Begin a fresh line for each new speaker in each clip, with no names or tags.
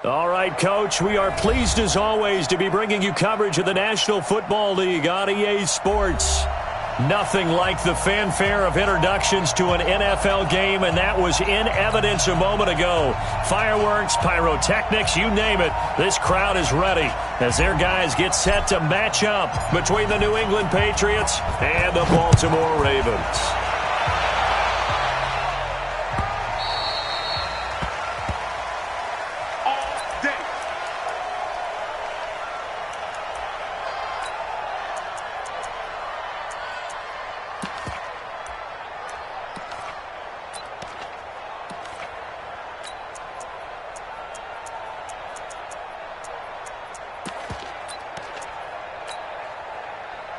All right, Coach, we are pleased as always to be bringing you coverage of the National Football League on EA Sports. Nothing like the fanfare of introductions to an NFL game, and that was in evidence a moment ago. Fireworks, pyrotechnics, you name it, this crowd is ready as their guys get set to match up between the New England Patriots and the Baltimore Ravens.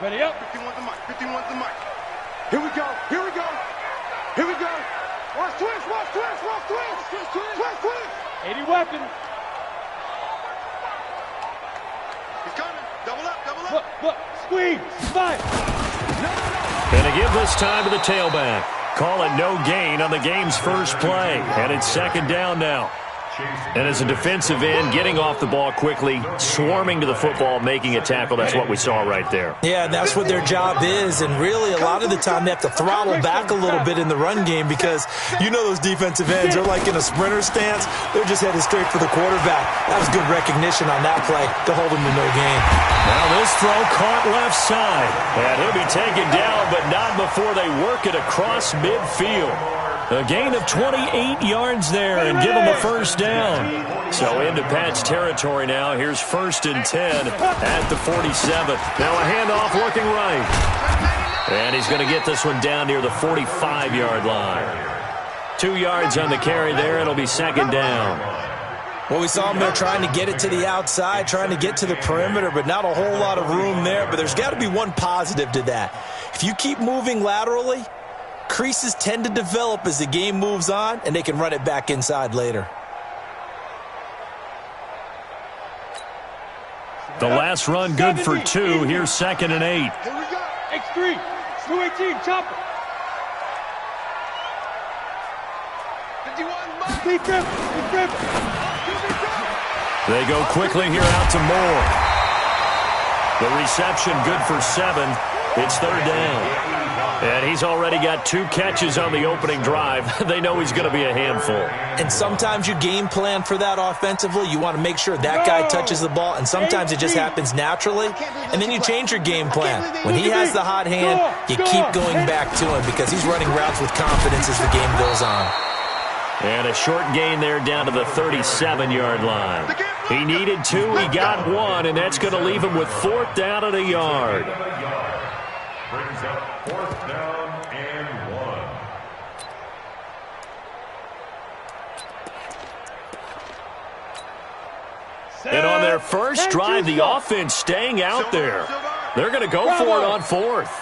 Ready up. 51 the mic. 51 the mic. Here we go. Here we go. Here we go. Watch twist. Watch twist. Watch twist. Twist. Twist. Twist. Twist. 80 weapon. He's coming. Double up. Double up. Look. Squeeze. Fight.
And to give this time to the tailback. Call it no gain on the game's first play. And it's second down now. And as a defensive end, getting off the ball quickly, swarming to the football, making a tackle, that's what we saw right there.
Yeah, and that's what their job is. And really, a lot of the time, they have to throttle back a little bit in the run game because you know those defensive ends are like in a sprinter stance. They're just headed straight for the quarterback. That was good recognition on that play to hold him to no gain.
Now this throw caught left side. And he'll be taken down, but not before they work it across midfield. A gain of 28 yards there and give him a first down. So into Pat's territory now. Here's 1st and 10 at the 47. Now a handoff looking right. And he's going to get this one down near the 45-yard line. 2 yards on the carry there. It'll be second down.
Well, we saw him there trying to get it to the outside, trying to get to the perimeter, but not a whole lot of room there. But there's got to be one positive to that. If you keep moving laterally, creases tend to develop as the game moves on, and they can run it back inside later.
The last run good for 2. Here's 2nd and 8.
Here we go. X3. 218. Chopper. 51. Speed grip. Speed grip.
They go quickly here out to Moore. The reception good for 7. It's 3rd down. And he's already got 2 catches on the opening drive. They know he's going to be a handful.
And sometimes you game plan for that offensively. You want to make sure that guy touches the ball, and sometimes it just happens naturally. And then you change your game plan. When he has the hot hand, you keep going back to him because he's running routes with confidence as the game goes on.
And a short gain there down to the 37-yard line. He needed 2, he got 1, and that's going to leave him with 4th down and a yard.
Brings up 4th down and 1.
And on their first drive, the offense staying out there. They're going to go for it on 4th.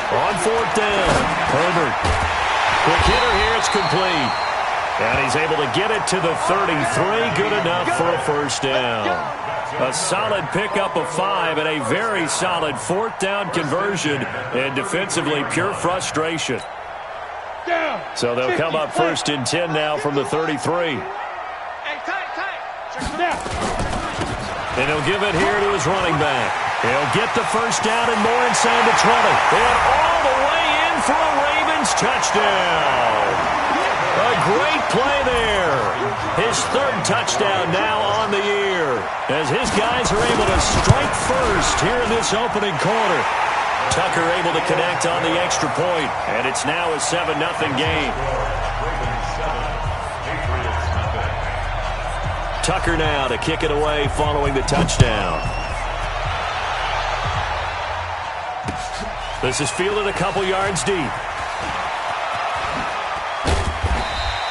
On 4th down, Herbert. Quick hitter here, it's complete. And he's able to get it to the 33. Good enough for a first down. A solid pickup of 5 and a very solid 4th down conversion. And defensively, pure frustration. So they'll come up 1st and 10 now from the 33. And he'll give it here to his running back. He'll get the first down and more inside the 20. And all the way in for a Ravens touchdown. A great play there. His 3rd touchdown now on the year as his guys are able to strike first here in this opening quarter. Tucker able to connect on the extra point, and it's now a 7-0 game. Tucker now to kick it away following the touchdown. This is fielded a couple yards deep.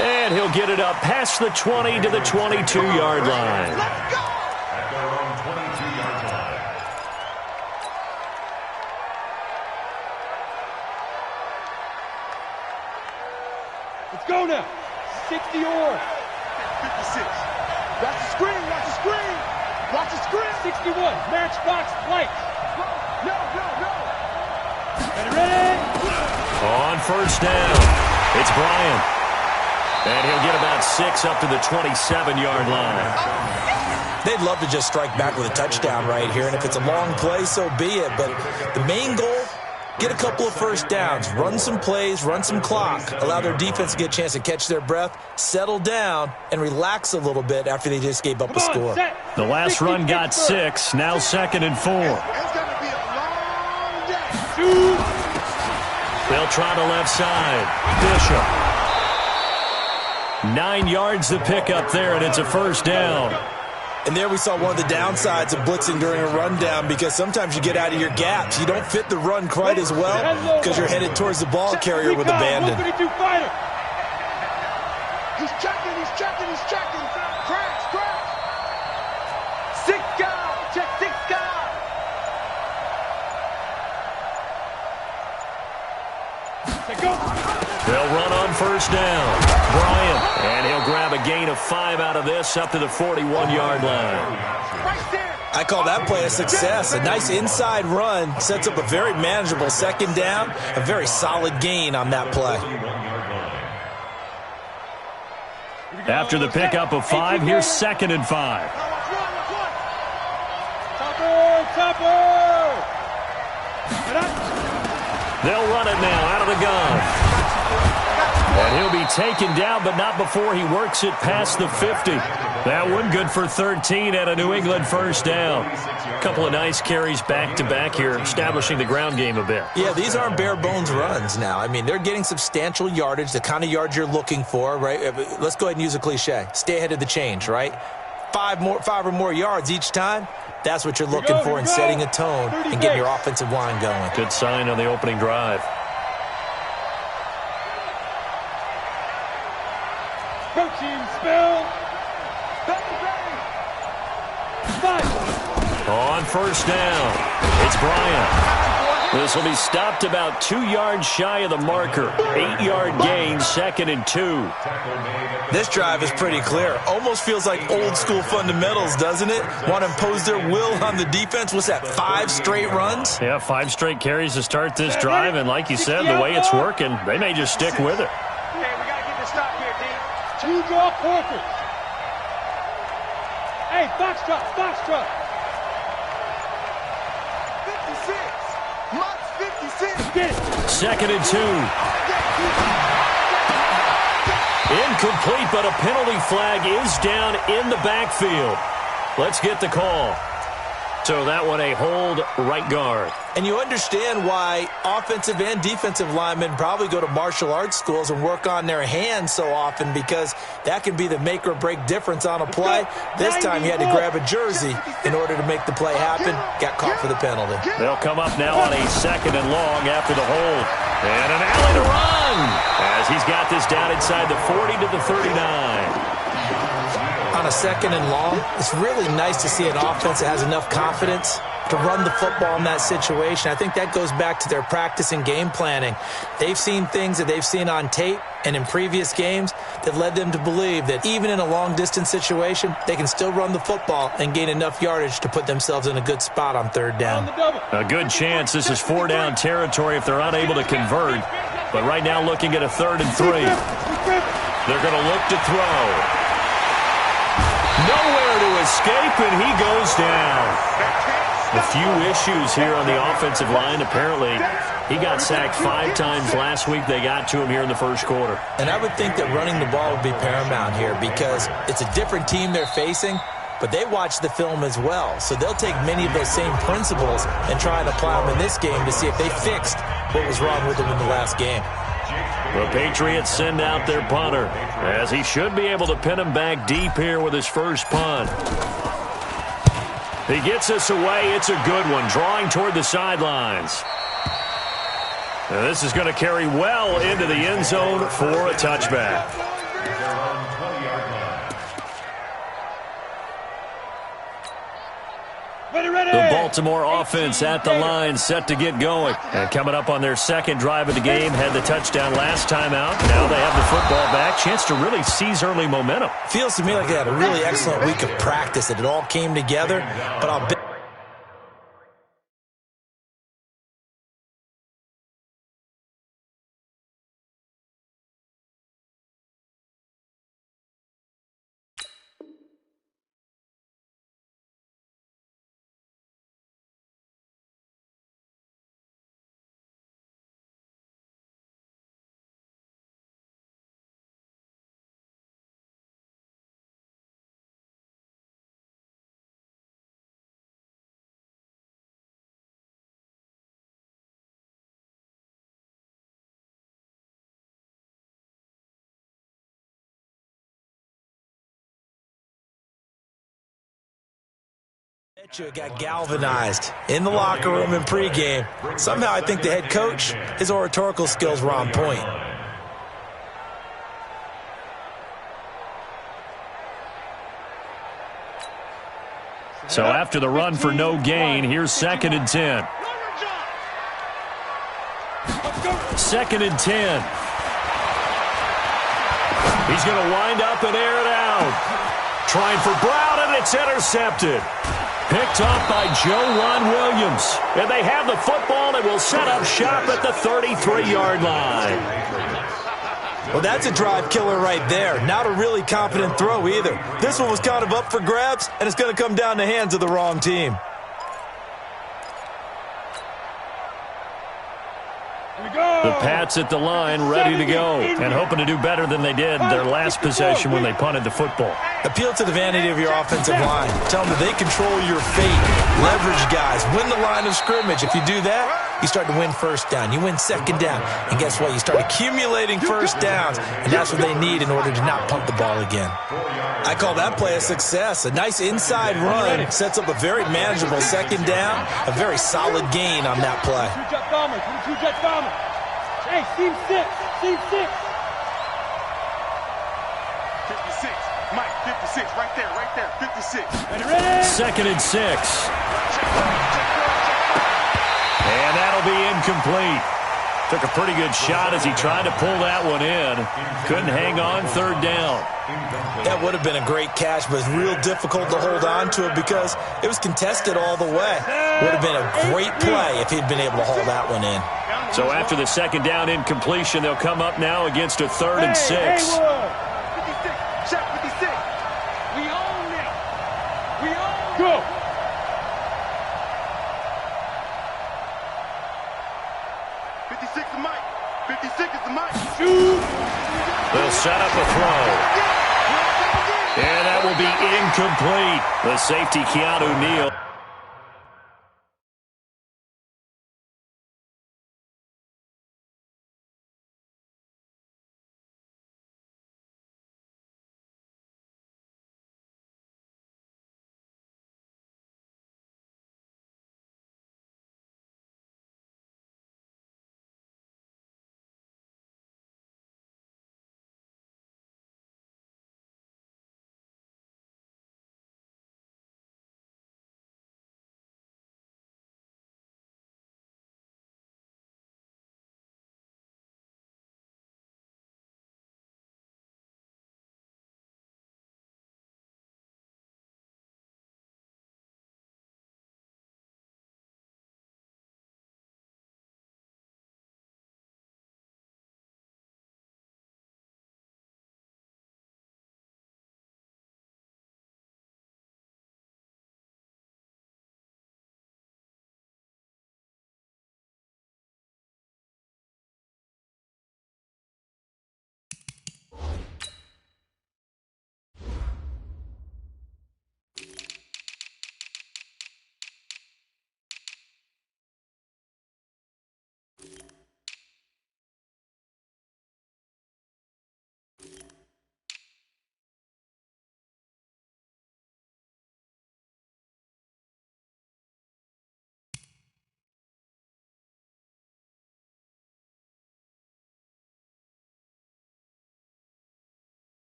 And he'll get it up past the 20 to the 22-yard line.
At their own 22-yard line.
Let's go now. 60 or 56. Watch the screen. Watch the screen. Watch the screen. 61. Matchbox light. No. Ready.
On first down, it's Bryant. And he'll get about 6 up to the 27-yard line.
They'd love to just strike back with a touchdown right here, and if it's a long play, so be it. But the main goal, get a couple of first downs, run some plays, run some clock, allow their defense to get a chance to catch their breath, settle down, and relax a little bit after they just gave up a score.
The last run got 6, now 2nd and 4.
It's going to be a long day.
They'll try the left side. Bishop. 9 yards to pick up there, and it's a first down.
And there we saw one of the downsides of blitzing during a rundown, because sometimes you get out of your gaps. You don't fit the run quite as well because you're headed towards the ball carrier with abandon.
He's checking, he's checking, he's checking. Crash, crash. 6 guys, check 6 guys.
They'll run on first down. Bryant, and he'll grab a gain of 5 out of this up to the 41-yard line.
I call that play a success. A nice inside run sets up a very manageable second down, a very solid gain on that play.
After the pickup of 5, here's 2nd and 5. They'll run it now out of the gun. And he'll be taken down, but not before he works it past the 50. That one good for 13 at a New England first down. A couple of nice carries back-to-back here, establishing the ground game a bit.
Yeah, these aren't bare-bones runs now. I mean, they're getting substantial yardage, the kind of yards you're looking for, right? Let's go ahead and use a cliche. Stay ahead of the change, right? 5 or more yards each time. That's what you're looking for in setting a tone and getting your offensive line going.
Good sign on the opening drive.
Protein spill.
On first down, it's Bryant. This will be stopped about 2 yards shy of the marker. 8-yard gain, 2nd and 2.
This drive is pretty clear. Almost feels like old school fundamentals, doesn't it? Want to impose their will on the defense. What's that, 5 straight runs?
Yeah, 5 straight carries to start this drive, and like you said, the way it's working, they may just stick with it.
Okay, we got to get this stop here, D. 2 draw corkers. Hey, box truck, box truck. 56. Max 56. Get it.
2nd and 2. Incomplete, but a penalty flag is down in the backfield. Let's get the call. So that one a hold, right guard.
And you understand why offensive and defensive linemen probably go to martial arts schools and work on their hands so often, because that can be the make or break difference on a play. This time he had to grab a jersey in order to make the play happen. Got caught for the penalty. They'll
come up now on a 2nd and long after the hold. And an alley to run as he's got this down inside the 40 to the 39.
On a 2nd and long, it's really nice to see an offense that has enough confidence to run the football in that situation. I think that goes back to their practice and game planning. They've seen things that they've seen on tape and in previous games that led them to believe that even in a long-distance situation, they can still run the football and gain enough yardage to put themselves in a good spot on 3rd down.
A good chance this is 4-down territory if they're unable to convert. But right now looking at a 3rd and 3. They're going to look to throw. Nowhere to escape, and he goes down. A few issues here on the offensive line. Apparently, he got sacked 5 times last week. They got to him here in the first quarter.
And I would think that running the ball would be paramount here, because it's a different team they're facing, but they watch the film as well. So they'll take many of those same principles and try and apply them in this game to see if they fixed what was wrong with them in the last game.
The Patriots send out their punter, as he should be able to pin him back deep here with his first punt. He gets us away. It's a good one, drawing toward the sidelines. Now this is going to carry well into the end zone for a touchback. The Baltimore offense at the line, set to get going. And coming up on their 2nd drive of the game, had the touchdown last time out. Now they have the football back. Chance to really seize early momentum.
Feels to me like they had a really excellent week of practice, that it all came together. But I'll bet Got galvanized in the locker room in pregame. Somehow I think the head coach, his oratorical skills were on point.
So after the run for no gain, here's 2nd and 10. 2nd and 10. He's going to wind up and air it out. Trying for Brown, and it's intercepted. Picked off by Joe Williams. And they have the football and will set up shop at the 33-yard line.
Well, that's a drive killer right there. Not a really confident throw either. This one was kind of up for grabs, and it's going to come down the hands of the wrong team.
The Pats at the line, ready to go, and hoping to do better than they did their last possession when they punted the football.
Appeal to the vanity of your offensive line. Tell them that they control your fate. Leverage guys. Win the line of scrimmage. If you do that, you start to win first down. You win second down. And guess what? You start accumulating first downs, and that's what they need in order to not punt the ball again. I call that play a success. A nice inside run sets up a very manageable second down. A very solid gain on that play.
Hey, team 6, team 6. 56,
Mike, 56, right there, 56.
Ready?
2nd and 6. And that'll be incomplete. Took a pretty good shot as he tried to pull that one in. Couldn't hang on 3rd down.
That would have been a great catch, but it's real difficult to hold on to it because it was contested all the way. Would have been a great play if he'd been able to haul that one in.
So after the 2nd down incompletion, they'll come up now against a 3rd and 6.
56, check 56. We own it. We own
Go.
Mike. 56 is the Mike.
Shoot.
They'll set up a throw. And that will be incomplete. The safety, Keanu Neal.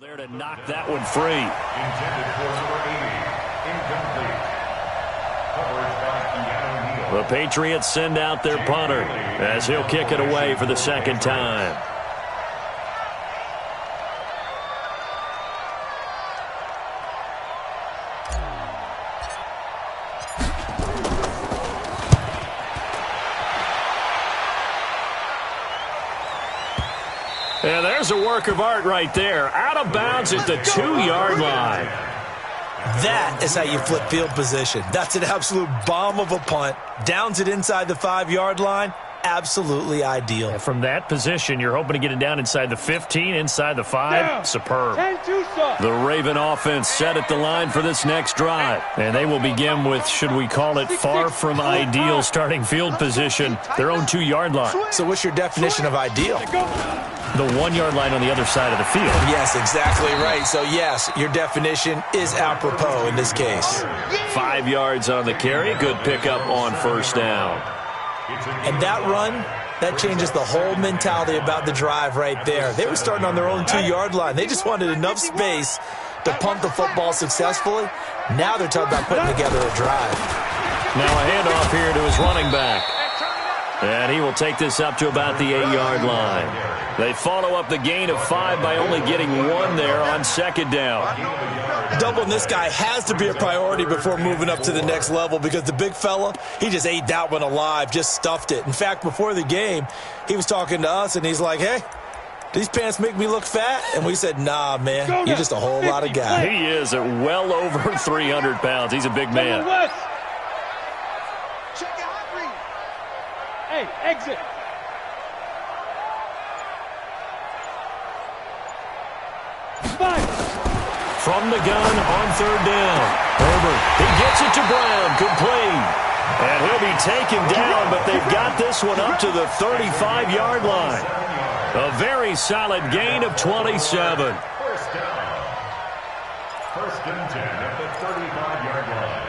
There to knock that one free.
Intended for number 80. Incomplete. Coverage by Keanu Neal.
The Patriots send out their punter as he'll kick it away for the second time. And there's a work of art right there. Out of bounds at the 2-yard line.
That is how you flip field position. That's an absolute bomb of a punt. Downs it inside the 5-yard line. Absolutely ideal.
And from that position, you're hoping to get it down inside the 15, inside the 5.
Down.
Superb.
10-2,
The Raven offense set at the line for this next drive. And they will begin with, should we call it, far from ideal starting field position, their own 2-yard line.
So what's your definition of ideal?
The 1-yard line on the other side of the field.
Yes, exactly right. So, yes, your definition is apropos in this case.
5 yards on the carry. Good pickup on first down.
And that run, that changes the whole mentality about the drive right there. They were starting on their own 2-yard line. They just wanted enough space to punt the football successfully. Now they're talking about putting together a drive.
Now a handoff here to his running back. And he will take this up to about the 8-yard line. They follow up the gain of 5 by only getting 1 there on second down.
Doubling this guy has to be a priority before moving up to the next level because the big fella, he just ate that one alive, just stuffed it. In fact, before the game, he was talking to us, and he's like, hey, these pants make me look fat? And we said, nah, man, you're just a whole lot of guy.
He is at well over 300 pounds. He's a big man.
Hey, exit.
From the gun on third down. Herbert, he gets it to Brown, complete. And he'll be taken down, but they've got this one up to the 35-yard line. A very solid gain of 27.
First down. First and 10 at the 35-yard line.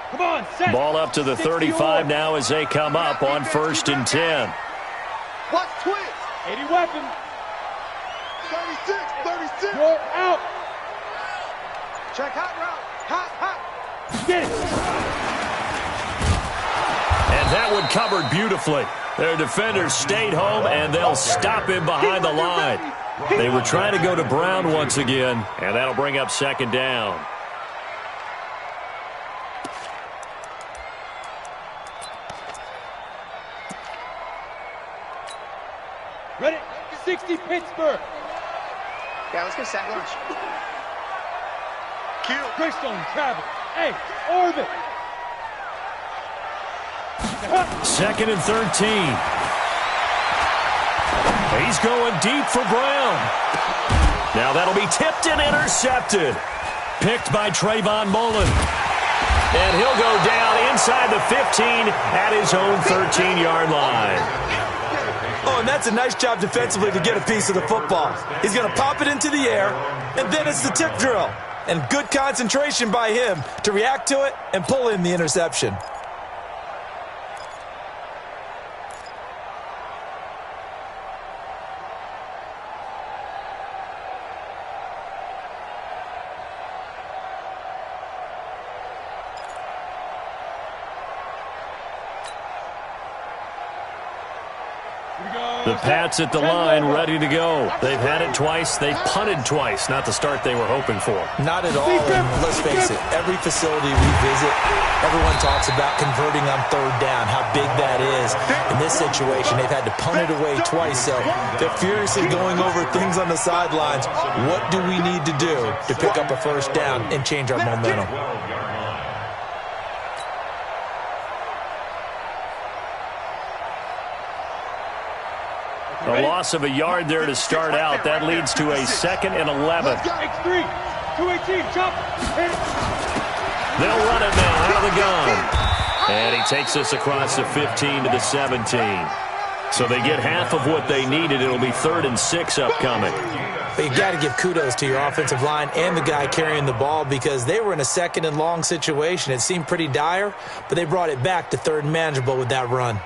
Come on, set.
Ball up to the 35 now as they come up on first and 10.
Watch twist.
80 weapon.
36.
You're out.
Check hot route. Hot.
Get it.
And that one covered beautifully. Their defenders stayed home, and they'll stop him behind the line. They were trying to go to Brown once again, and that'll bring up second down.
Ready? 60 Pittsburgh.
Yeah, let's get sack lunch. Kill.
Greystone travel. Hey, orbit.
Second and 13. He's going deep for Brown. Now that'll be tipped and intercepted. Picked by Trayvon Mullen. And he'll go down inside the 15 at his own 13-yard line.
Oh, and that's a nice job defensively to get a piece of the football. He's going to pop it into the air, and then it's the tip drill. And good concentration by him to react to it and pull in the interception.
The Pats at the line, ready to go. They've had it twice. They've punted twice. Not the start they were hoping for.
Not at all. And let's face it, every facility we visit, everyone talks about converting on third down, how big that is. In this situation, they've had to punt it away twice, so they're furiously going over things on the sidelines. What do we need to do to pick up a first down and change our momentum?
A loss of a yard there to start out. That leads to a 2nd and 11.
X3, 218, jump.
They'll run it now out of the gun. And he takes us across the 15 to the 17. So they get half of what they needed. It'll be 3rd and 6 upcoming.
But you got to give kudos to your offensive line and the guy carrying the ball because they were in a 2nd and long situation. It seemed pretty dire, but they brought it back to 3rd and manageable with that run.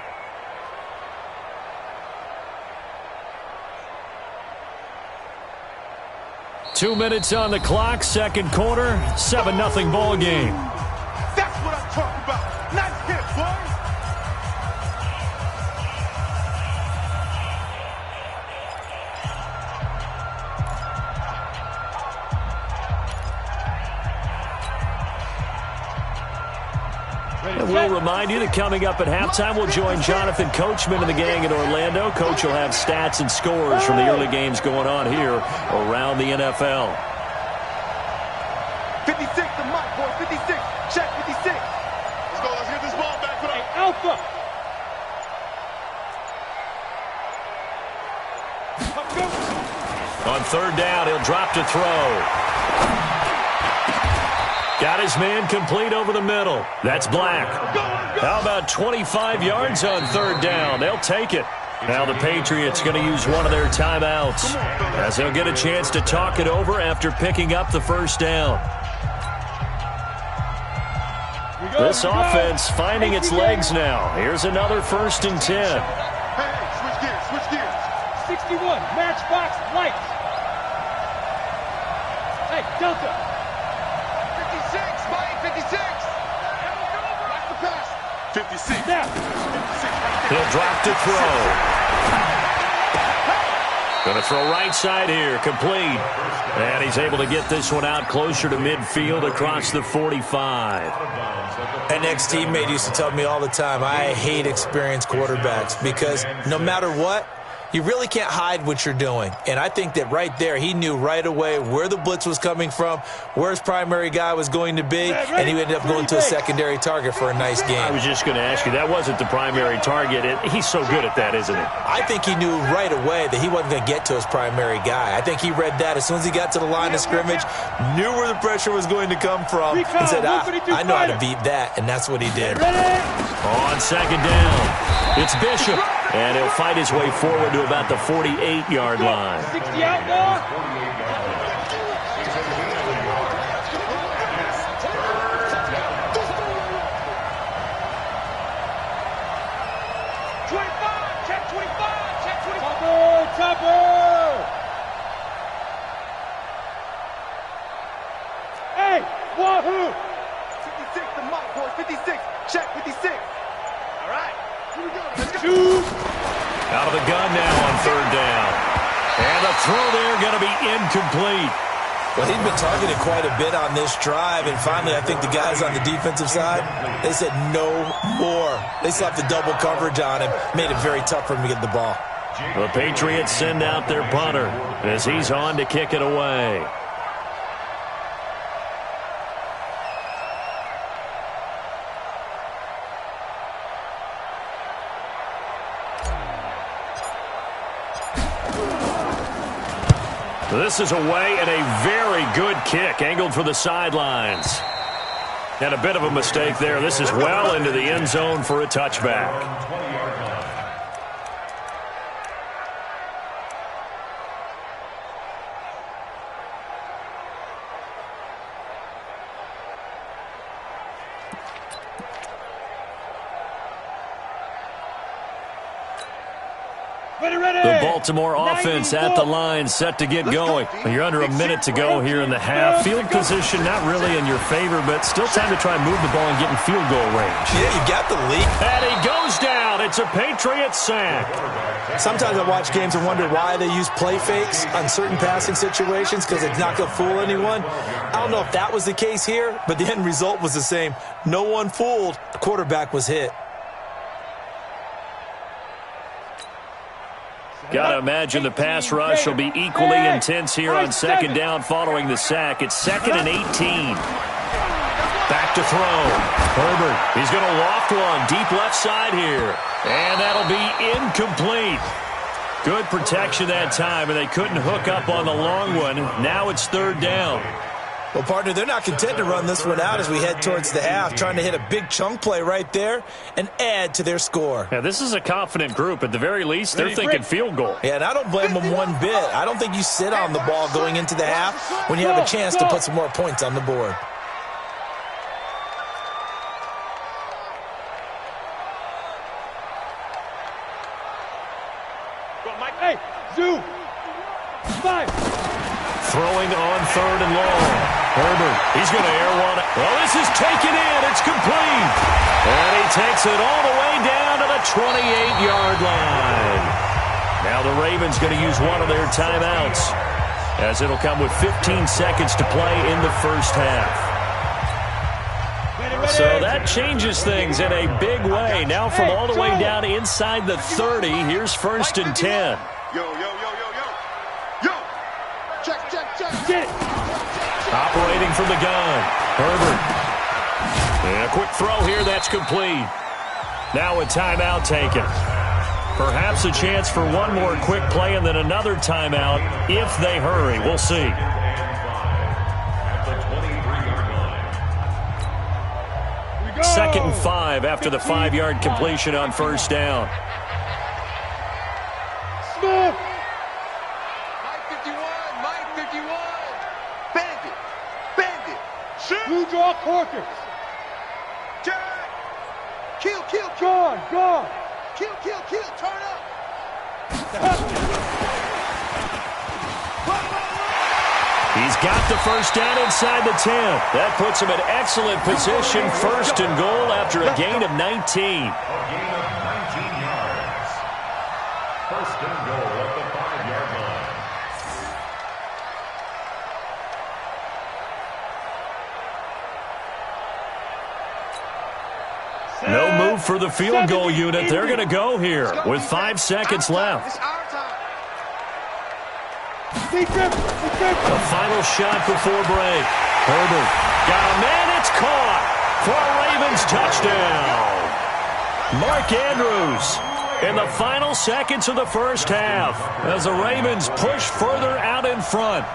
2 minutes on the clock, second quarter, 7-0 ball game.
That's what I'm talking about. Nice hit, boys.
And we'll remind you that coming up at halftime, we'll join Jonathan Coachman and the gang in Orlando. Coach will have stats and scores from the early games going on here around the NFL.
56 to Mike, boy. 56. Check 56. Let's go. Let's get this ball back. Put up. Alpha.
On third down, he'll drop to throw. Got his man complete over the middle. That's Black. How about 25 yards on third down? They'll take it. Now the Patriots going to use one of their timeouts as they'll get a chance to talk it over after picking up the first down. This offense finding its legs now. Here's another 1st and 10.
Hey, switch gears. Switch gears.
61. Matchbox lights. Hey, Delta.
56. Watch the pass. 56.
Now.
56 right there.
He'll drop to throw. Going to throw right side here, complete. And he's able to get this one out closer to midfield across the 45.
An ex-teammate used to tell me all the time, I hate experienced quarterbacks because no matter what, you really can't hide what you're doing. And I think that right there, he knew right away where the blitz was coming from, where his primary guy was going to be, and he ended up going to a secondary target for a nice game.
I was just going to ask you, that wasn't the primary target. He's so good at that, isn't he?
I think he knew right away that he wasn't going to get to his primary guy. I think he read that as soon as he got to the line of scrimmage, knew where the pressure was going to come from, and said, I know how to beat that, and that's what he did.
On second down, it's Bishop, and he'll fight his way forward to about the 48-yard line.
60 out more. Topper! Hey, wahoo!
56 to Mike, boy. 56. Check 56. All right. Here we go. Let's go.
Two.
Out of the gun now on third down. And the throw there going to be incomplete.
Well, he's been targeted quite a bit on this drive, and finally I think the guys on the defensive side, they said no more. They slapped the double coverage on him, made it very tough for him to get the ball.
The Patriots send out their punter as he's on to kick it away. This is away and a very good kick, angled for the sidelines. And a bit of a mistake there. This is well into the end zone for a touchback. The Baltimore offense at the line, set to get going. You're under a minute to go here in the half. Field position not really in your favor, but still time to try and move the ball and get in field goal range.
Yeah, you got the lead.
And he goes down. It's a Patriot sack.
Sometimes I watch games and wonder why they use play fakes on certain passing situations because it's not going to fool anyone. I don't know if that was the case here, but the end result was the same. No one fooled. The quarterback was hit.
Got to imagine the pass rush will be equally intense here on second down following the sack. It's 2nd and 18. Back to throw. Herbert, he's going to loft one deep left side here. And that'll be incomplete. Good protection that time, and they couldn't hook up on the long one. Now it's third down.
Well, partner, they're not content to run this one out as we head towards the half, trying to hit a big chunk play right there and add to their score.
Yeah, this is a confident group. At the very least, they're thinking field goal.
Yeah, and I don't blame them one bit. I don't think you sit on the ball going into the half when you have a chance to put some more points on the board.
Hey, Zoo. 5.
Throwing on 3rd and long. Herbert, he's going to air one. Well, this is taken in. It's complete. And he takes it all the way down to the 28-yard line. Now the Ravens going to use one of their timeouts, as it'll come with 15 seconds to play in the first half. So that changes things in a big way. Now from all the way down inside the 30, here's 1st and 10.
Yo. Check.
Operating from the gun. Herbert. And a quick throw here. That's complete. Now a timeout taken. Perhaps a chance for one more quick play and then another timeout if they hurry. We'll see. Second and 5 after the 5-yard completion on 1st down.
Smith.
Mike 51. Bandit. Shoot.
Blue draw Corkers.
Jack. Kill.
Gone.
Kill. Turn up.
He's got the first down inside the 10. That puts him in excellent position. 1st and goal after a gain of 19.
A gain of 19 yards. 1st and goal at the 5-yard line.
No move for the field goal unit. They're going to go here with 5 seconds left.
It's our time.
The final shot before break. Herbert got a man. It's caught for a Ravens touchdown. Mark Andrews in the final seconds of the first half as the Ravens push further out in front.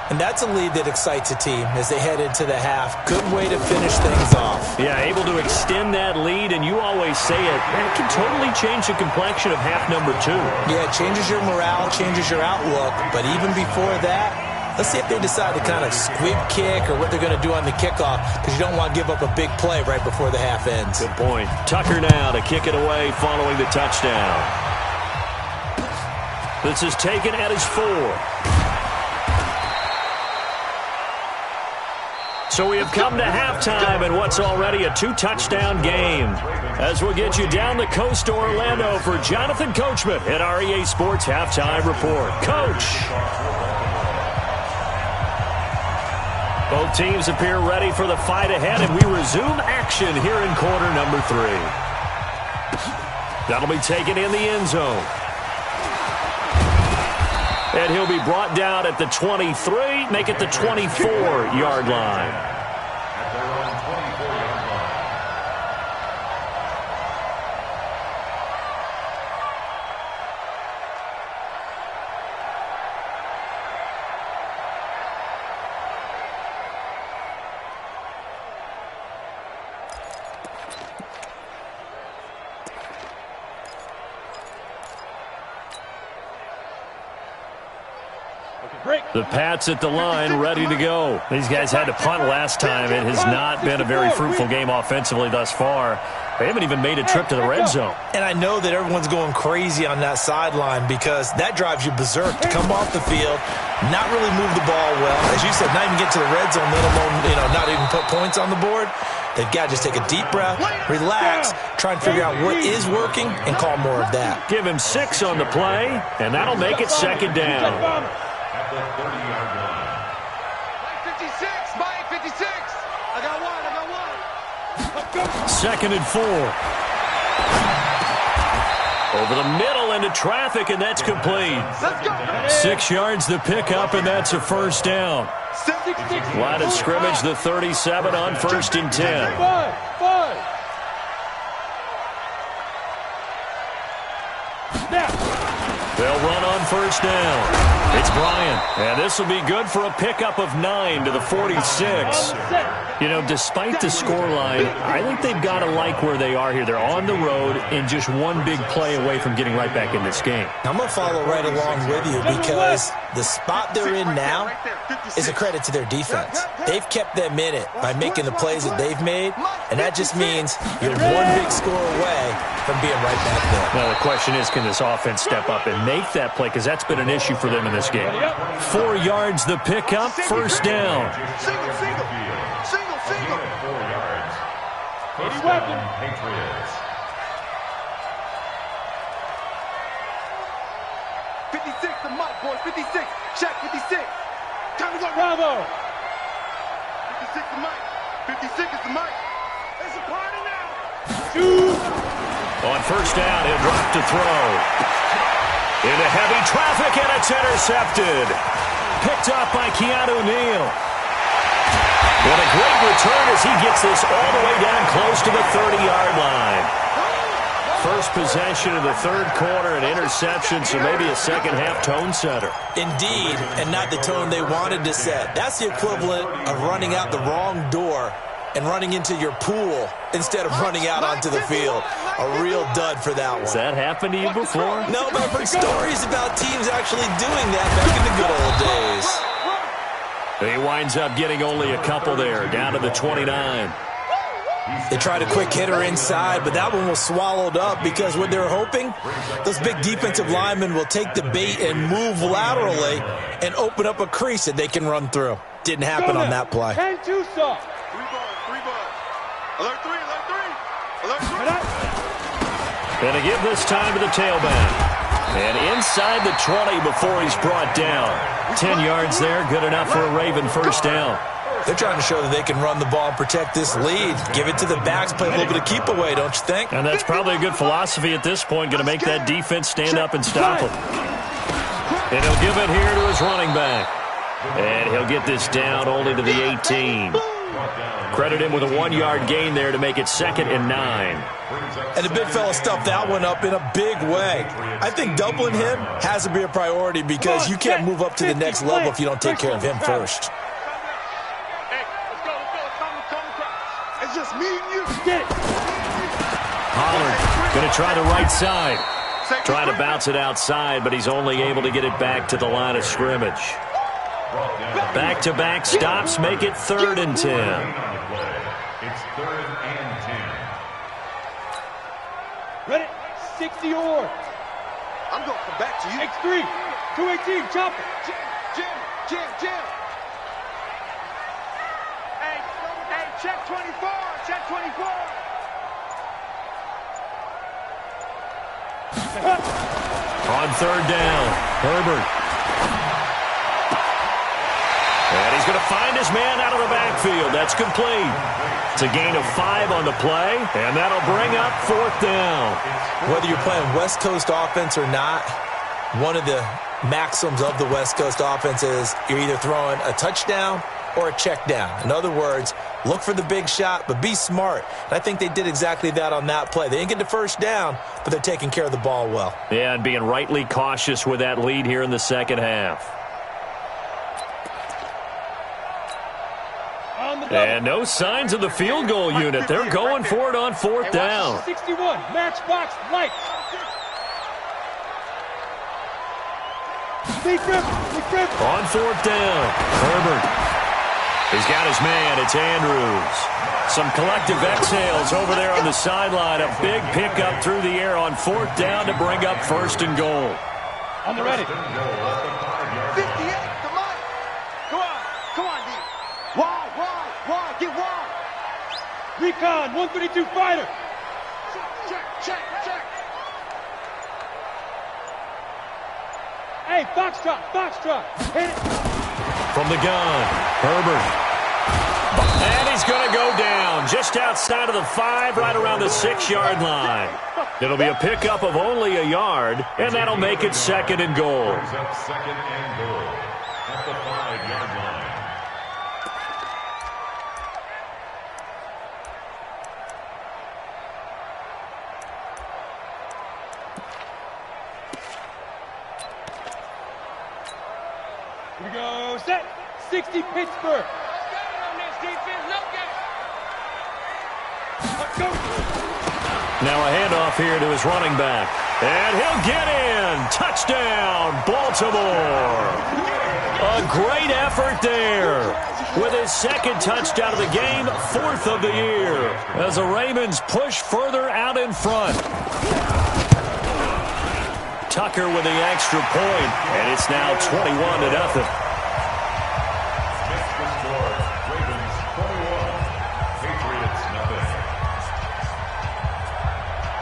And that's a lead that excites a team as they head into the half. Good way to finish things off.
Yeah, able to extend that lead, and you always say it can totally change the complexion of half number 2.
Yeah, it changes your morale, changes your outlook. But even before that, let's see if they decide to kind of squib kick or what they're going to do on the kickoff, because you don't want to give up a big play right before the half ends.
Good point. Tucker now to kick it away following the touchdown. This is taken at his 4. So we have come to halftime in what's already a 2-touchdown game. As we'll get you down the coast to Orlando for Jonathan Coachman at our EA Sports Halftime Report. Coach. Both teams appear ready for the fight ahead, and we resume action here in quarter number 3. That'll be taken in the end zone. And he'll be brought down at the 23, make it the 24-yard line.
At their own 24-yard line.
The Pats at the line, ready to go. These guys had to punt last time. It has not been a very fruitful game offensively thus far. They haven't even made a trip to the red zone.
And I know that everyone's going crazy on that sideline because that drives you berserk to come off the field, not really move the ball well. As you said, not even get to the red zone, let alone, not even put points on the board. They've got to just take a deep breath, relax, try and figure out what is working, and call more of that.
Give him 6 on the play, and that'll make it second down.
At the 30-yard line.
Mike 56. I got one.
2nd and 4. Over the middle into traffic, and that's complete.
Let's go.
6 yards the pickup, and that's a first down. Line of scrimmage, the 37 on 1st and 10.
Five. Now.
They'll run on 1st down. It's Bryant, and this will be good for a pickup of 9 to the 46. Despite the scoreline, I think they've got to like where they are here. They're on the road and just one big play away from getting right back in this game.
I'm going to follow right along with you because the spot they're in now is a credit to their defense. They've kept them in it by making the plays that they've made, and that just means you're one big score away from being right back there.
Well, the question is, can this offense step up and make that play? Because that's been an issue for them in this game. 4 yards the pickup, first down.
Single, single. Single, single.
4 yards. First
weapon.
down, Patriots.
56, the mic, boys. 56. Check, 56. Time to go.
Bravo.
56, the mic. 56 is the mic. It's a party now.
Shoot.
On first down, he'll drop to throw. Into heavy traffic, and it's intercepted. Picked up by Keanu Neal. What a great return as he gets this all the way down close to the 30-yard line. First possession of the third quarter, an interception, so maybe a second-half tone setter.
Indeed, and not the tone they wanted to set. That's the equivalent of running out the wrong door and running into your pool instead of running out onto the field. A real dud for that one.
Has that happened to you before?
No, but I've heard stories about teams actually doing that back in the good old days.
He winds up getting only a couple there, down to the 29.
They tried a quick hitter inside, but that one was swallowed up because what they're hoping, those big defensive linemen will take the bait and move laterally and open up a crease that they can run through. Didn't happen on that play.
10-2 soft.
3 balls. Alert 3, alert 3. Alert 3.
And to give this time to the tailback. And inside the 20 before he's brought down. 10 yards there, good enough for a Raven first down.
They're trying to show that they can run the ball and protect this lead. Give it to the backs, play a little bit of keep away, don't you think?
And that's probably a good philosophy at this point, going to make that defense stand up and stop him. And he'll give it here to his running back. And he'll get this down only to the 18. Credit him with a 1-yard gain there to make it 2nd and 9.
And the big fella stuffed that one up in a big way. I think doubling him has to be a priority because you can't move up to the next level if you don't take care of him first.
Hey, let's go. It's just me and you.
Get it.
Pollard going to try the right side. Trying to bounce it outside, but he's only able to get it back to the line of scrimmage. Back-to-back stops make it 3rd and 10.
It's 3rd and 10.
Ready. 60 or.
I'm going to come back to you.
X3. 218. Chopper.
Jam. Hey, check 24. Check 24.
On 3rd down, Herbert. And he's going to find his man out of the backfield. That's complete. It's a gain of 5 on the play, and that'll bring up 4th down.
Whether you're playing West Coast offense or not, one of the maxims of the West Coast offense is you're either throwing a touchdown or a check down. In other words, look for the big shot, but be smart. And I think they did exactly that on that play. They didn't get the first down, but they're taking care of the ball well.
Yeah, and being rightly cautious with that lead here in the second half. And no signs of the field goal unit. They're going for it on 4th down.
61. Matchbox lights.
On 4th down, Herbert. He's got his man. It's Andrews. Some collective exhales over there on the sideline. A big pickup through the air on 4th down to bring up 1st and goal.
On the ready.
58, come on. Come on, D. Wide, get wide.
Recon, 132 fighter.
Check.
Hey, Foxtrot. Hit it.
From the gun, Herbert. And he's going to go down just outside of the 5, right around the 6-yard line. It'll be a pickup of only a yard, and that'll make it 2nd and goal.
Brings up 2nd and goal at the 5-yard line.
Here we go. Set. 60 Pittsburgh. Let's go.
Now a handoff here to his running back. And he'll get in. Touchdown, Baltimore. A great effort there. With his 2nd touchdown of the game, 4th of the year. As the Ravens push further out in front. Tucker with the extra point, and it's now 21-0.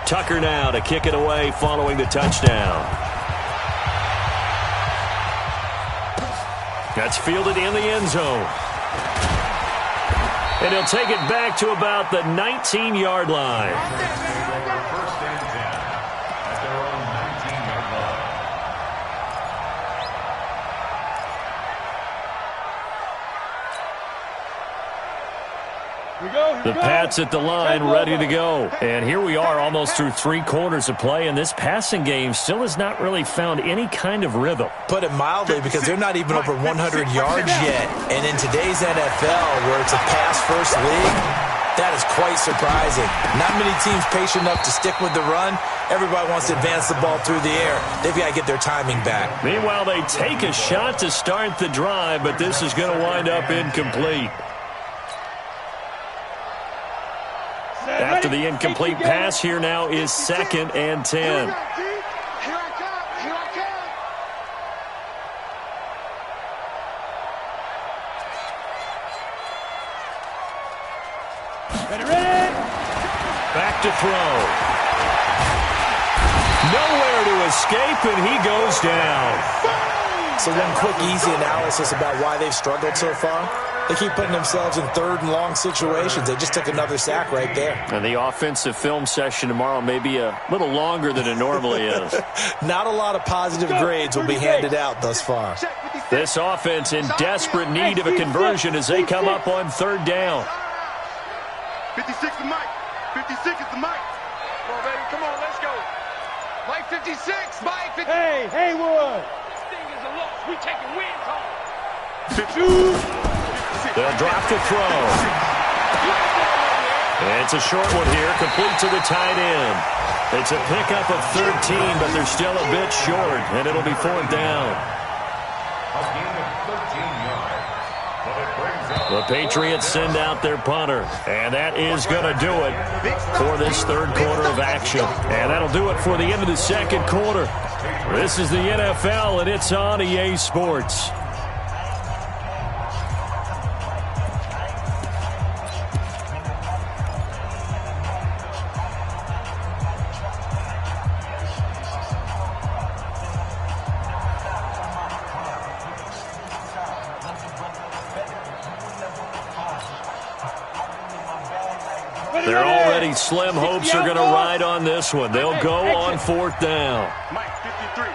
Tucker now to kick it away following the touchdown. That's fielded in the end zone. And he'll take it back to about the 19-yard line.
First and 10 at their own 19-yard line.
The Pats at the line, ready to go. And here we are almost through 3 quarters of play, and this passing game still has not really found any kind of rhythm.
Put it mildly, because they're not even over 100 yards yet. And in today's NFL, where it's a pass-first league, that is quite surprising. Not many teams patient enough to stick with the run. Everybody wants to advance the ball through the air. They've got to get their timing back.
Meanwhile, they take a shot to start the drive, but this is going to wind up incomplete. After the incomplete pass, here now is 2nd and 10.
Here I come. Here I come.
Ready.
Back to throw. Nowhere to escape, and he goes down.
So one quick, easy analysis about why they've struggled so far. They keep putting themselves in 3rd and long situations. They just took another sack right there.
And the offensive film session tomorrow may be a little longer than it normally is.
Not a lot of positive grades will be handed out thus far.
This offense in desperate need of a conversion as they come up on 3rd down.
56 is Mike. 56 is the Mike.
Come on, baby. Come on, let's go.
Mike 56. Mike 56.
Hey, Haywood. This thing is a loss. We taking wins home.
52.
They'll drop to throw. It's a short one here, complete to the tight end. It's a pickup of 13, but they're still a bit short, and it'll be 4th down.
A gain of 13 yards, but it brings up
The Patriots send out their punter, and that is going to do it for this 3rd quarter of action. And that'll do it for the end of the 2nd quarter. This is the NFL, and it's on EA Sports. They're already slim hopes are going to ride on this one. They'll go on 4th down.
Mike 53.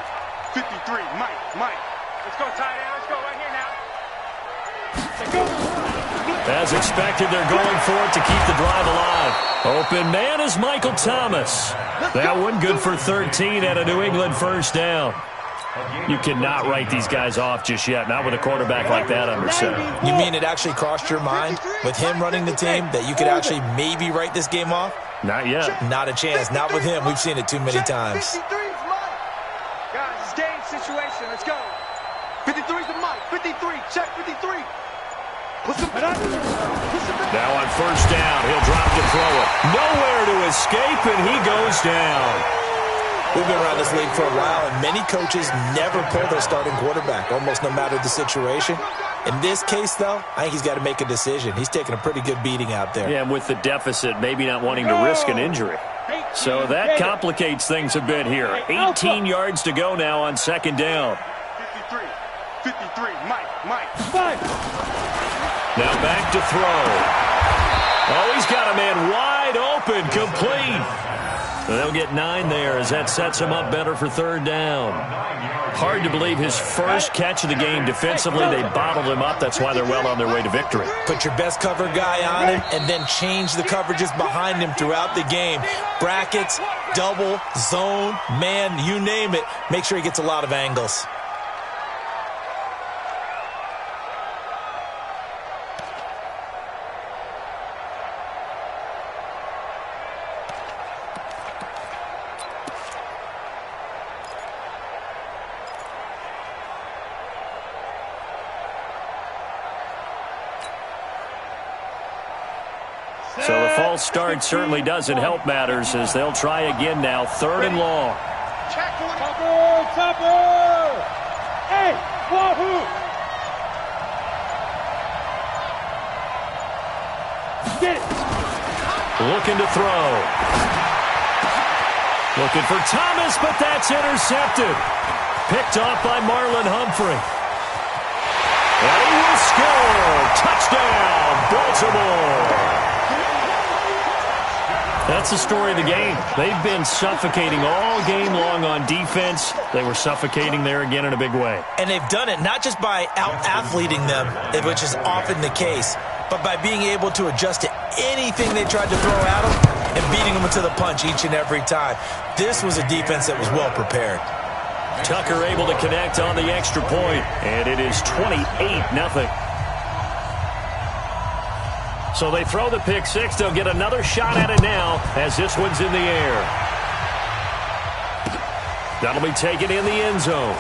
53. Mike.
Let's go, tight end. Let's go right here now.
As expected, they're going for it to keep the drive alive. Open man is Michael Thomas. That one good for 13 at a New England 1st down. You cannot write these guys off just yet, not with a quarterback like that under center.
You mean it actually crossed your mind with him running the team that you could actually maybe write this game off?
Not yet.
Not a chance. Not with him. We've seen it too many times.
53 is Mike.
Guys, it's game situation. Let's go.
53 is the Mike. 53. Check 53.
Now on 1st down, he'll drop to throw it. Nowhere to escape, and he goes down.
We've been around this league for a while, and many coaches never pull their starting quarterback, almost no matter the situation. In this case, though, I think he's got to make a decision. He's taking a pretty good beating out there.
Yeah, and with the deficit, maybe not wanting to risk an injury. So that complicates things a bit here. 18 yards to go now on 2nd down.
53. 53. Mike.
5.
Now back to throw. Oh, he's got a man wide open, complete. They'll get 9 there as that sets him up better for 3rd down. Hard to believe his first catch of the game defensively. They bottled him up. That's why they're well on their way to victory.
Put your best cover guy on him and then change the coverages behind him throughout the game. Brackets, double, zone, man, you name it. Make sure he gets a lot of angles.
So the false start certainly doesn't help matters as they'll try again now. 3rd and long.
Check 40.
looking to throw. Looking for Thomas, but that's intercepted. Picked off by Marlon Humphrey. And he will score. Touchdown, Baltimore. That's the story of the game. They've been suffocating all game long on defense. They were suffocating there again in a big way.
And they've done it not just by out-athleting them, which is often the case, but by being able to adjust to anything they tried to throw at them and beating them to the punch each and every time. This was a defense that was well prepared.
Tucker able to connect on the extra point, and it is 28-0. So they throw the pick six. They'll get another shot at it now as this one's in the air. That'll be taken in the end zone.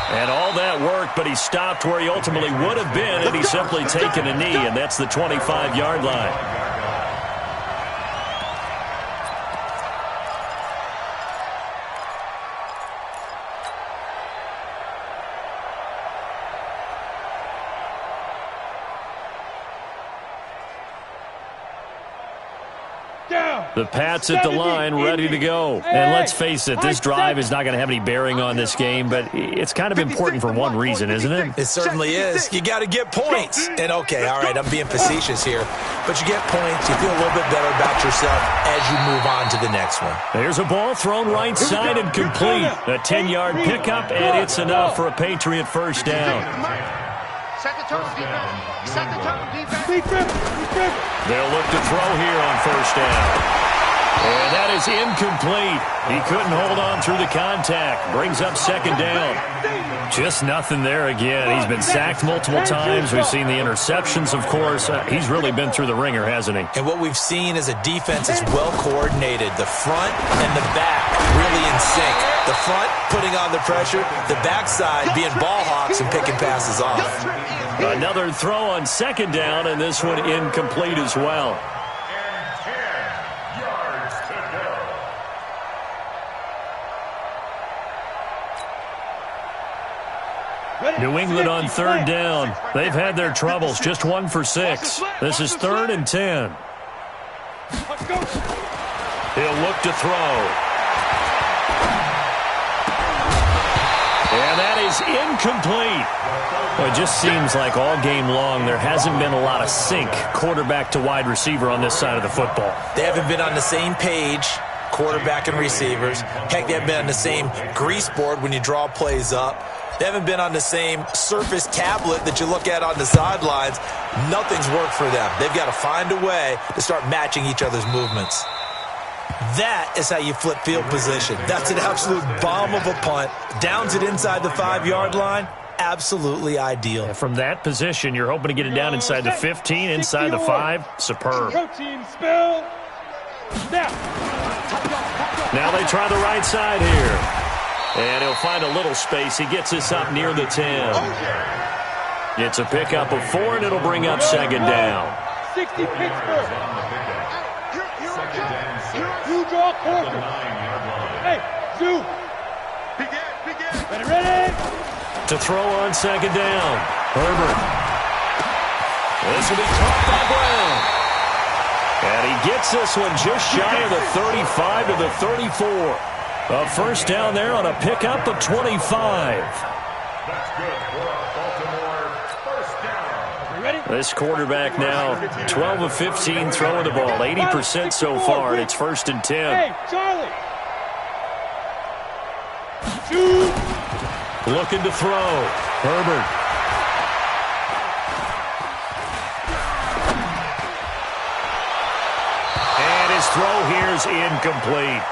And all that work, but he stopped where he ultimately would have been had he simply taken a knee, and that's the 25-yard line. The Pats at the line, ready to go. And let's face it, this drive is not going to have any bearing on this game, but it's kind of important for one reason, isn't it?
It certainly is. You got to get points. And, okay, all right, I'm being facetious here. But you get points, you feel a little bit better about yourself as you move on to the next one.
There's a ball thrown right side and complete. A 10-yard pickup, and it's enough for a Patriot first down.
Set the tone, defense. Set the tone, defense.
They'll look to throw here on first down. And that is incomplete. He couldn't hold on through the contact. Brings up second down. Just nothing there again. He's been sacked multiple times. We've seen the interceptions, of course. He's really been through the ringer, hasn't he?
And what we've seen is a defense that's well coordinated. The front and the back really in sync. The front putting on the pressure. The backside being ball hawks and picking passes off.
Another throw on second down, and this one incomplete as well. New England on third down. They've had their troubles. Just 1 for 6. This is 3rd and 10. He'll look to throw. And that is incomplete. Well, it just seems like all game long there hasn't been a lot of sync quarterback to wide receiver on this side of the football.
They haven't been on the same page, quarterback and receivers. Heck, they haven't been on the same grease board when you draw plays up. They haven't been on the same Surface tablet that you look at on the sidelines. Nothing's worked for them. They've got to find a way to start matching each other's movements. That is how you flip field position. That's an absolute bomb of a punt. Downs it inside the 5-yard line. Absolutely ideal.
And from that position, you're hoping to get it down inside the 15, inside the 5. Superb. Now they try the right side here. And he'll find a little space. He gets this up near the 10. It's a pickup of 4, and it'll bring up second down.
60 Pittsburgh. You draw corner. Hey, Zoo. Ready.
To throw on second down. Herbert. This will be caught by Brown. And he gets this one just shy of the 35 to the 34. A first down there on a pickup of 25.
That's good for a Baltimore first down.
Ready?
This quarterback now 12 of 15 throwing the ball, 80% so far, and it's 1st and 10.
Hey, Charlie. Shoot.
Looking to throw. Herbert. And his throw here is incomplete.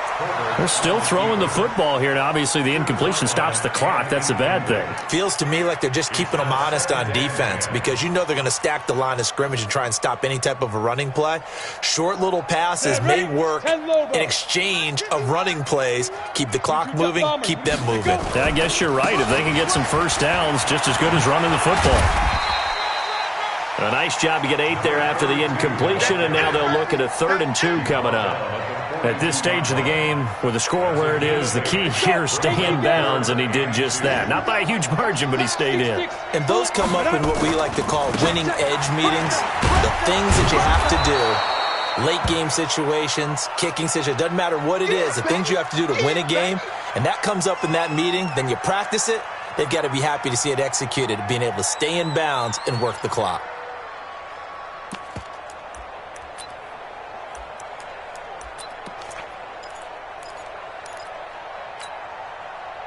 They're still throwing the football here, and obviously the incompletion stops the clock. That's a bad thing.
Feels to me like they're just keeping them honest on defense because you know they're going to stack the line of scrimmage and try and stop any type of a running play. Short little passes may work in exchange of running plays. Keep the clock moving, keep them moving.
I guess you're right. If they can get some first downs, just as good as running the football. A nice job to get 8 there after the incompletion, and now they'll look at a 3rd and 2 coming up. At this stage of the game, with the score where it is, the key here is stay in bounds, and he did just that. Not by a huge margin, but he stayed in.
And those come up in what we like to call winning edge meetings. The things that you have to do, late game situations, kicking situations, doesn't matter what it is, the things you have to do to win a game, and that comes up in that meeting, then you practice it, they've got to be happy to see it executed, being able to stay in bounds and work the clock.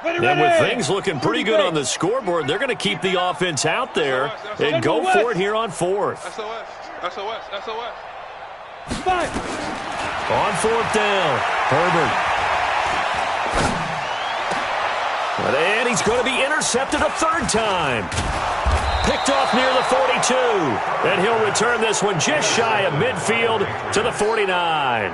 And with things looking pretty good on the scoreboard, they're going to keep the offense out there and go for it here on fourth.
SOS.
On fourth down, Herbert. And he's going to be intercepted a third time. Picked off near the 42. And he'll return this one just shy of midfield to the 49.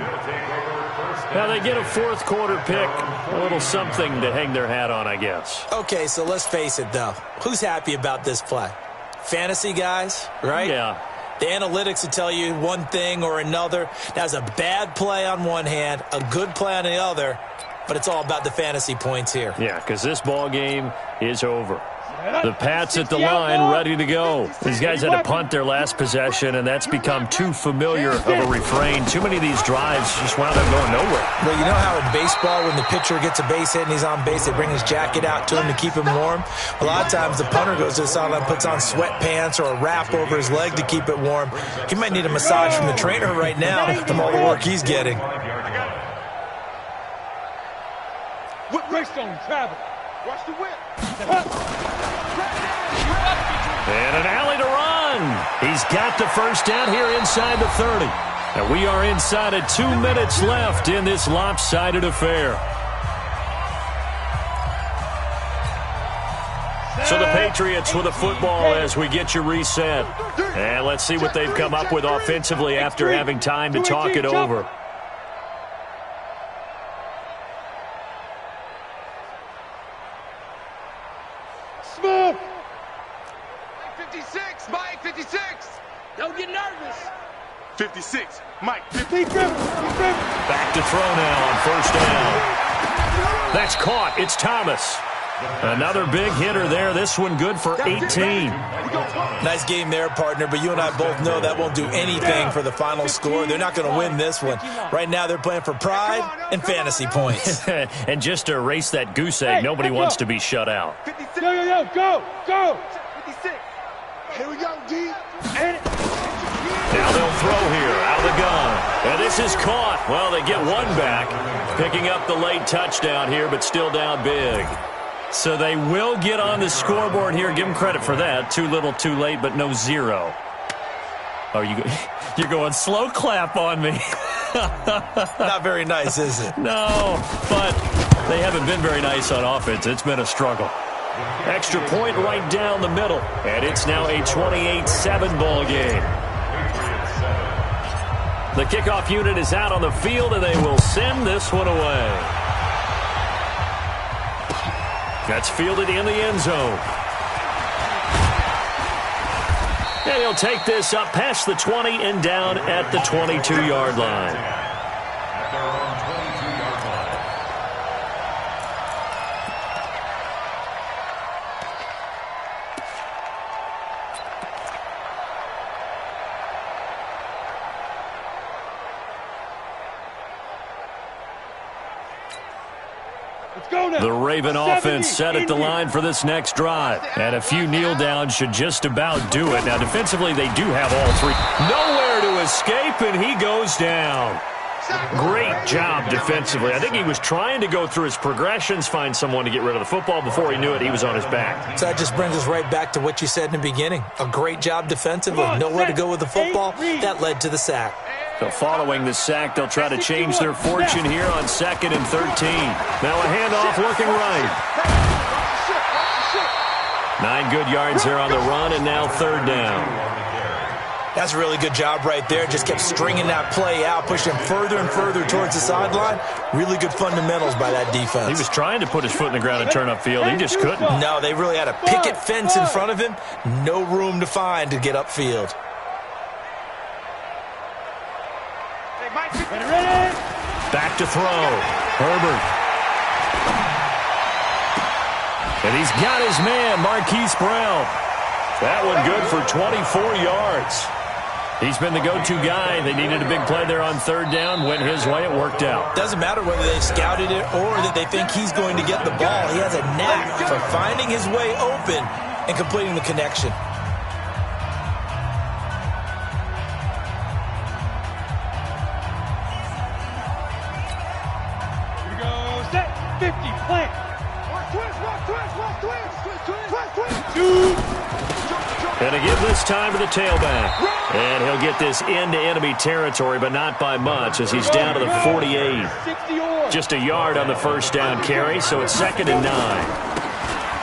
Now they get a fourth quarter pick, a little something to hang their hat on, I guess.
Okay, so let's face it, though. Who's happy about this play? Fantasy guys, right?
Yeah.
The analytics will tell you one thing or another. That's a bad play on one hand, a good play on the other, but it's all about the fantasy points here.
Yeah, because this ball game is over. The Pats at the line, ready to go. These guys had to punt their last possession, and that's become too familiar of a refrain. Too many of these drives just wound up going nowhere.
Well, you know how in baseball, when the pitcher gets a base hit and he's on base, they bring his jacket out to him to keep him warm? A lot of times the punter goes to the sideline, puts on sweatpants or a wrap over his leg to keep it warm. He might need a massage from the trainer right now from all the work he's getting.
Greystone travel.
Watch the whip.
And an alley to run. He's got the first down here inside the 30. And we are inside of 2 minutes left in this lopsided affair. So the Patriots with a football as we get you reset. And let's see what they've come up with offensively after having time to talk it over.
Smooth.
56, Mike, 56.
Don't get nervous.
56, Mike,
Back to throw now on first down. That's caught. It's Thomas. Another big hitter there. This one good for 18.
Nice game there, partner, but you and I both know that won't do anything for the final score. They're not going to win this one. Right now they're playing for pride and fantasy points.
And just to erase that goose egg, nobody wants to be shut out.
Yo, go.
56. Here we go, D.
Now they'll throw here out of the gun. And this is caught. Well, they get one back, picking up the late touchdown here, but still down big. So they will get on the scoreboard here. Give them credit for that. Too little, too late, but no zero. Oh, you're going slow clap on me.
Not very nice, is it?
No, but they haven't been very nice on offense. It's been a struggle. Extra point right down the middle. And it's now a 28-7 ball game. The kickoff unit is out on the field, and they will send this one away. That's fielded in the end zone. And he'll take this up past the 20 and down at the 22-yard line.
At their own 22-yard line.
The Raven offense set at the line for this next drive. And a few kneel downs should just about do it. Now, defensively, they do have all three. Nowhere to escape, and he goes down. Great job defensively. I think he was trying to go through his progressions, find someone to get rid of the football. Before he knew it, he was on his back.
So that just brings us right back to what you said in the beginning. A great job defensively. Nowhere to go with the football. That led to the sack.
So following the sack, they'll try to change their fortune here on 2nd and 13. Now a handoff looking right. 9 good yards there on the run, and now 3rd down.
That's a really good job right there. Just kept stringing that play out, pushing him further and further towards the sideline. Really good fundamentals by that defense.
He was trying to put his foot in the ground and turn upfield. He just couldn't.
No, they really had a picket fence in front of him. No room to find to get upfield.
Back to throw. Herbert. And he's got his man, Marquise Brown. That one good for 24 yards. He's been the go-to guy. They needed a big play there on third down. Went his way. It worked out.
Doesn't matter whether they scouted it or that they think he's going to get the ball. He has a knack for finding his way open and completing the connection.
Here we go. Set. 50. Plant.
And to give this time to the tailback. And he'll get this into enemy territory, but not by much as he's down to the 48. Just a yard on the first down carry, so it's 2nd and 9.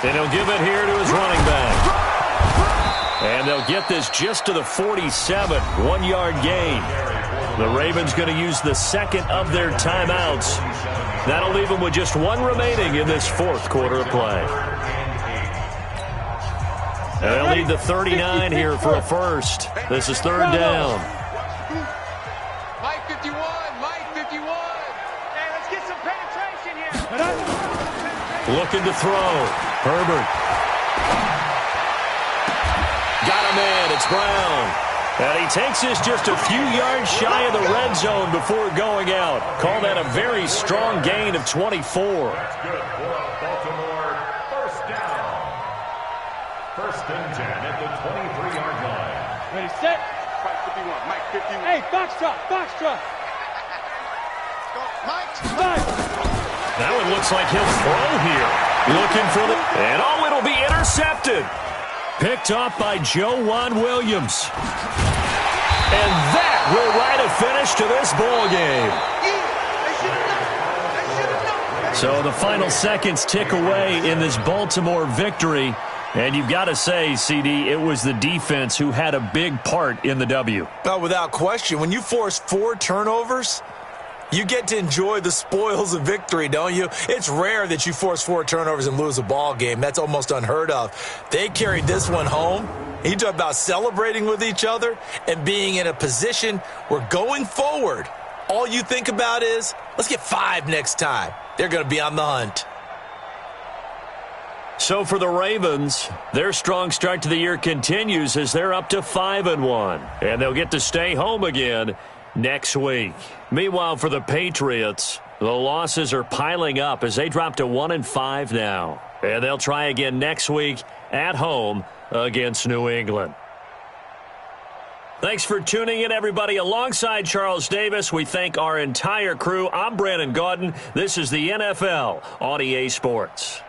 And he'll give it here to his running back. And they'll get this just to the 47, 1-yard gain. The Ravens going to use the second of their timeouts. That'll leave them with just one remaining in this fourth quarter of play. And they'll need the 39 here for a first. This is third down.
Mike 51, Mike 51. Hey, let's get some penetration here.
Looking to throw. Herbert. Got a man. It's Brown. And he takes this just a few yards shy of the red zone before going out. Call that a very strong gain of 24.
That's good for Baltimore. First down. 1st and 10 at the 23-yard line.
Ready, set.
Mike 51, Mike 51.
Hey, box trot, box trot.
Go, Mike.
Five.
That one looks like he'll throw here. Looking for the... And oh, it'll be intercepted. Picked off by Joejuan Williams. And that will write a finish to this ball game. So the final seconds tick away in this Baltimore victory. And you've got to say, CD, it was the defense who had a big part in the W.
Oh, without question. When you force 4 turnovers, you get to enjoy the spoils of victory, don't you? It's rare that you force 4 turnovers and lose a ball game. That's almost unheard of. They carried this one home. You talk about celebrating with each other and being in a position where going forward, all you think about is, let's get 5 next time. They're going to be on the hunt.
So for the Ravens, their strong start to the year continues as they're up to 5-1. And they'll get to stay home again next week. Meanwhile, for the Patriots, the losses are piling up as they drop to 1-5 now. And they'll try again next week at home against New England. Thanks for tuning in, everybody. Alongside Charles Davis, we thank our entire crew. I'm Brandon Gaudin. This is the NFL on EA Sports.